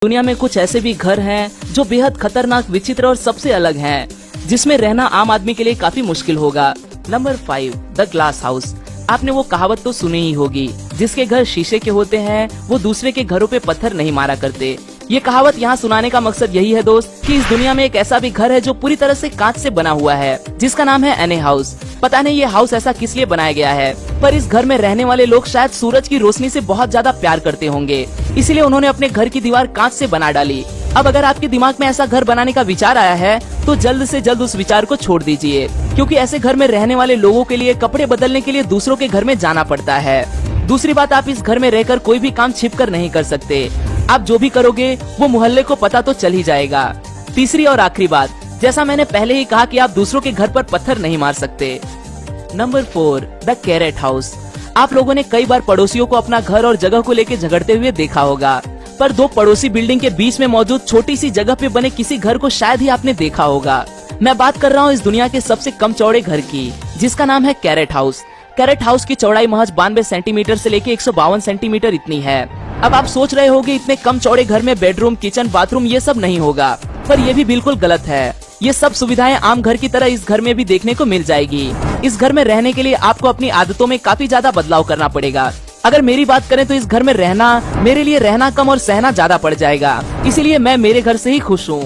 दुनिया में कुछ ऐसे भी घर हैं जो बेहद खतरनाक, विचित्र और सबसे अलग हैं, जिसमें रहना आम आदमी के लिए काफी मुश्किल होगा। Number 5, the glass house. आपने वो कहावत तो सुनी ही होगी, जिसके घर शीशे के होते हैं वो दूसरे के घरों पे पत्थर नहीं मारा करते। ये कहावत यहाँ सुनाने का मकसद यही है दोस्त कि इस दुनिया में एक ऐसा भी घर है जो पूरी तरह से कांच से बना हुआ है, जिसका नाम है एने हाउस। पता नहीं ये हाउस ऐसा किस लिए बनाया गया है, पर इस घर में रहने वाले लोग शायद सूरज की रोशनी से बहुत ज्यादा प्यार करते होंगे, इसलिए उन्होंने अपने घर की दीवार कांच से बना डाली। अब अगर आपके दिमाग में ऐसा घर बनाने का विचार आया है तो जल्द से जल्द उस विचार को छोड़ दीजिए, क्योंकि ऐसे घर में रहने वाले लोगों के लिए कपड़े बदलने के लिए दूसरों के घर में जाना पड़ता है। दूसरी बात, आप इस घर में रहकर कोई भी काम छिपकर नहीं कर सकते। आप जो भी करोगे वो मोहल्ले को पता तो चल ही जाएगा। तीसरी और आखिरी बात, जैसा मैंने पहले ही कहा कि आप दूसरों के घर पर पत्थर नहीं मार सकते। Number 4, the carat house. आप लोगों ने कई बार पड़ोसियों को अपना घर और जगह को लेकर झगड़ते हुए देखा होगा, पर दो पड़ोसी बिल्डिंग के बीच में मौजूद छोटी सी जगह पे बने किसी घर को शायद ही आपने देखा होगा। मैं बात कर रहा हूँ इस दुनिया के सबसे कम चौड़े घर की, जिसका नाम है कैरेट हाउस। कैरेट हाउस की चौड़ाई महज 92 सेंटीमीटर से लेके 152 सेंटीमीटर इतनी है। अब आप सोच रहे होंगे इतने कम चौड़े घर में बेडरूम, किचन, बाथरूम ये सब नहीं होगा, पर ये भी बिल्कुल गलत है। ये सब सुविधाएं आम घर की तरह इस घर में भी देखने को मिल जाएगी। इस घर में रहने के लिए आपको अपनी आदतों में काफी ज्यादा बदलाव करना पड़ेगा। अगर मेरी बात करें तो इस घर में रहना मेरे लिए रहना कम और सहना ज्यादा पड़ जाएगा, इसीलिए मैं मेरे घर से ही खुश हूँ।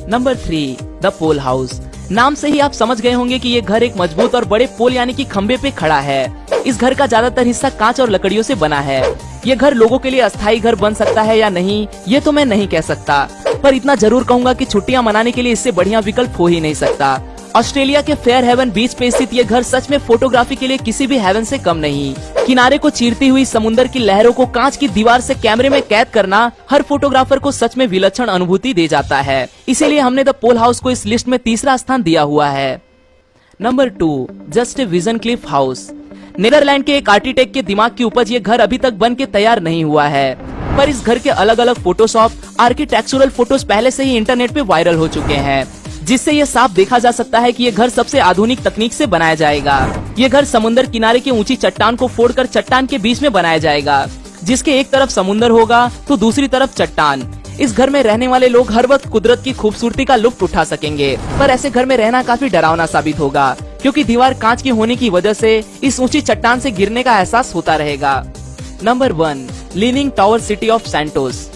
Number 3, the pole house. नाम से ही आप समझ गए होंगे कि ये घर एक मजबूत और बड़े पोल यानी कि खंबे पे खड़ा है। इस घर का ज्यादातर हिस्सा कांच और लकड़ियों से बना है। ये घर लोगों के लिए अस्थायी घर बन सकता है या नहीं, ये तो मैं नहीं कह सकता, पर इतना जरूर कहूंगा कि छुट्टियां मनाने के लिए इससे बढ़िया विकल्प हो ही नहीं सकता। ऑस्ट्रेलिया के फेयर हेवन बीच पे स्थित ये घर सच में फोटोग्राफी के लिए किसी भी हेवन से कम नहीं। किनारे को चीरती हुई समुद्र की लहरों को कांच की दीवार से कैमरे में कैद करना हर फोटोग्राफर को सच में विलक्षण अनुभूति दे जाता है। इसीलिए हमने द पोल हाउस को इस लिस्ट में तीसरा स्थान दिया हुआ है। Number 2, just a vision cliff house. Netherland के एक आर्किटेक्ट के दिमाग की उपज ये घर अभी तक बन के तैयार नहीं हुआ है, पर इस घर के अलग अलग फोटोशॉप, आर्किटेक्चुरल फोटोज पहले से ही इंटरनेट पे वायरल हो चुके हैं, जिससे ये साफ देखा जा सकता है कि ये घर सबसे आधुनिक तकनीक से बनाया जाएगा। ये घर समुद्र किनारे की ऊंची चट्टान को फोड़कर चट्टान के बीच में बनाया जाएगा, जिसके एक तरफ समुद्र होगा तो दूसरी तरफ चट्टान। इस घर में रहने वाले लोग हर वक्त कुदरत की खूबसूरती का लुत्फ उठा सकेंगे, पर ऐसे घर में रहना काफी डरावना साबित होगा, क्योंकि दीवार कांच की होने की वजह से इस ऊंची चट्टान से गिरने का एहसास होता रहेगा। Number 1, leaning tower city of Santos.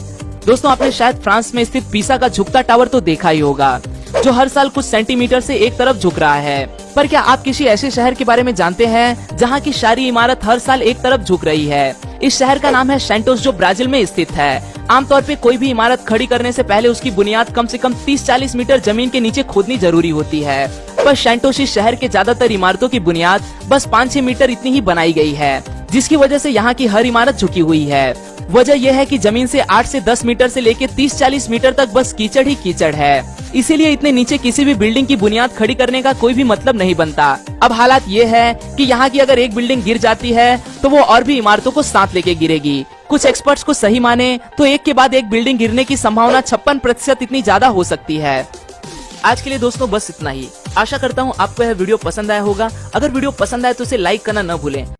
दोस्तों, आपने शायद फ्रांस में स्थित पीसा का झुकता टावर तो देखा ही होगा, जो हर साल कुछ सेंटीमीटर से एक तरफ झुक रहा है। पर क्या आप किसी ऐसे शहर के बारे में जानते हैं जहां की सारी इमारत हर साल एक तरफ झुक रही है? इस शहर का नाम है सैंटोस, जो ब्राजील में स्थित है। आमतौर पे कोई भी इमारत खड़ी करने से पहले उसकी बुनियाद कम से कम 30-40 मीटर जमीन के नीचे खोदनी जरूरी होती है, पर सैंटोस इस शहर के ज्यादातर इमारतों की बुनियाद बस 5-6 मीटर इतनी ही बनाई गई है, जिसकी वजह से यहाँ की हर इमारत झुकी हुई है। वजह यह है कि जमीन से 8 से 10 मीटर से लेकर 30-40 मीटर तक बस कीचड़ ही कीचड़ है। इसीलिए इतने नीचे किसी भी बिल्डिंग की बुनियाद खड़ी करने का कोई भी मतलब नहीं बनता। अब हालात ये है कि यहाँ की अगर एक बिल्डिंग गिर जाती है तो वो और भी इमारतों को साथ लेके गिरेगी। कुछ एक्सपर्ट्स को सही माने तो एक के बाद एक बिल्डिंग गिरने की संभावना 56% इतनी ज्यादा हो सकती है। आज के लिए दोस्तों बस इतना ही। आशा करता हूँ आपको यह वीडियो पसंद आया होगा। अगर वीडियो पसंद आए तो इसे लाइक करना न भूलें।